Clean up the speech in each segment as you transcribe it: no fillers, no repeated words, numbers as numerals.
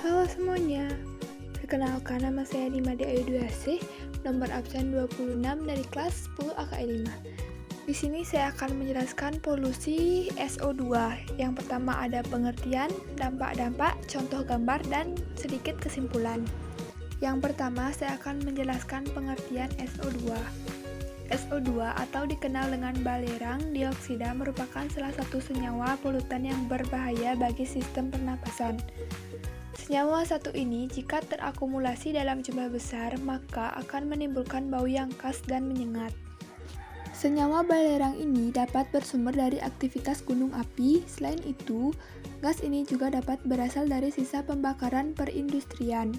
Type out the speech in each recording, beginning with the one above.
Halo semuanya, perkenalkan nama saya Nimade Ayudwiasih, nomor absen 26 dari kelas 10 AKI 5. Di sini saya akan menjelaskan polusi SO2. Yang pertama ada pengertian, dampak-dampak, contoh gambar, dan sedikit kesimpulan. Yang pertama saya akan menjelaskan pengertian SO2. SO2 atau dikenal dengan balerang dioksida merupakan salah satu senyawa polutan yang berbahaya bagi sistem pernapasan. Senyawa satu ini jika terakumulasi dalam jumlah besar maka akan menimbulkan bau yang khas dan menyengat. Senyawa balerang ini dapat bersumber dari aktivitas gunung api. Selain itu, gas ini juga dapat berasal dari sisa pembakaran perindustrian,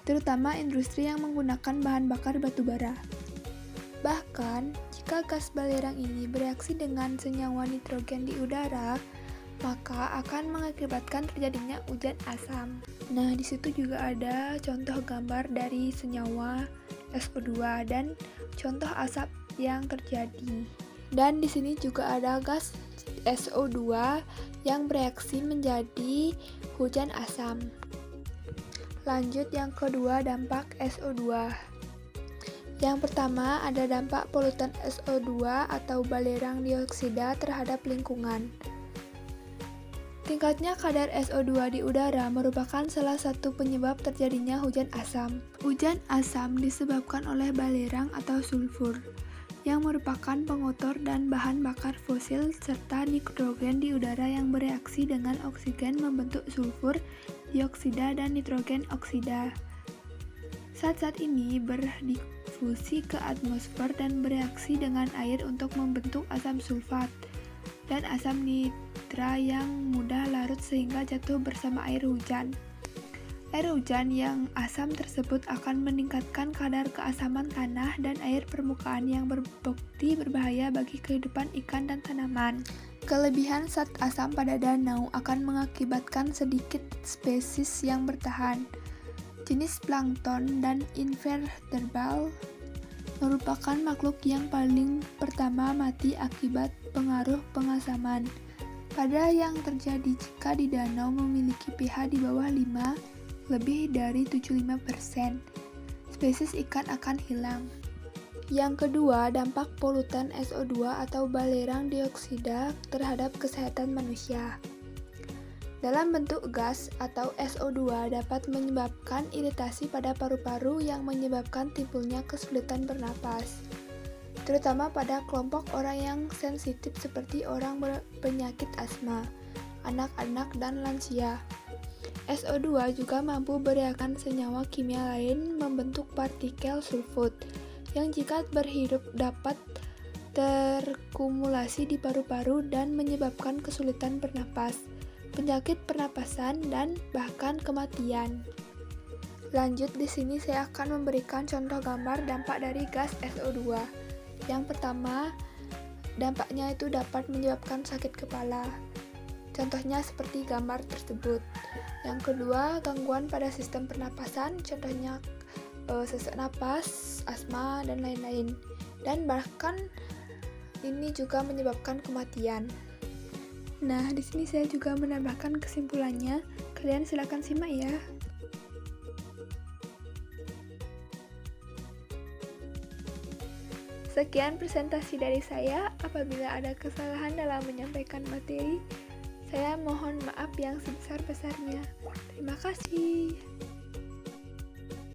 terutama industri yang menggunakan bahan bakar batu bara. Bahkan, jika gas balerang ini bereaksi dengan senyawa nitrogen di udara, maka akan mengakibatkan terjadinya hujan asam. Nah, di situ juga ada contoh gambar dari senyawa SO2 dan contoh asap yang terjadi. Dan di sini juga ada gas SO2 yang bereaksi menjadi hujan asam. Lanjut yang kedua, dampak SO2. Yang pertama ada dampak polutan SO2 atau balerang dioksida terhadap lingkungan. Tingkatnya kadar SO2 di udara merupakan salah satu penyebab terjadinya hujan asam. Hujan asam disebabkan oleh balerang atau sulfur, yang merupakan pengotor dan bahan bakar fosil serta nitrogen di udara yang bereaksi dengan oksigen membentuk sulfur dioksida dan nitrogen oksida. Zat-zat ini berdifusi ke atmosfer dan bereaksi dengan air untuk membentuk asam sulfat dan asam nitra yang mudah larut sehingga jatuh bersama air hujan. Air hujan yang asam tersebut akan meningkatkan kadar keasaman tanah dan air permukaan yang berbukti berbahaya bagi kehidupan ikan dan tanaman. Kelebihan zat asam pada danau akan mengakibatkan sedikit spesies yang bertahan. Jenis plankton dan invertebrate merupakan makhluk yang paling pertama mati akibat pengaruh pengasaman. Pada yang terjadi jika di danau memiliki pH di bawah 5, lebih dari 75%, spesies ikan akan hilang. Yang kedua, dampak polutan SO2 atau balerang dioksida terhadap kesehatan manusia. Dalam bentuk gas atau SO2 dapat menyebabkan iritasi pada paru-paru yang menyebabkan timbulnya kesulitan bernapas, terutama pada kelompok orang yang sensitif seperti orang berpenyakit asma, anak-anak, dan lansia. SO2 juga mampu bereakan senyawa kimia lain membentuk partikel sulfur yang jika berhirup dapat terkumulasi di paru-paru dan menyebabkan kesulitan bernapas, penyakit pernapasan, dan bahkan kematian. Lanjut, di sini saya akan memberikan contoh gambar dampak dari gas SO2. Yang pertama, dampaknya itu dapat menyebabkan sakit kepala. Contohnya seperti gambar tersebut. Yang kedua, gangguan pada sistem pernapasan, contohnya sesak napas, asma, dan lain-lain. Dan bahkan ini juga menyebabkan kematian. Nah, di sini saya juga menambahkan kesimpulannya. Kalian silakan simak ya. Sekian presentasi dari saya. Apabila ada kesalahan dalam menyampaikan materi, saya mohon maaf yang sebesar-besarnya. Terima kasih.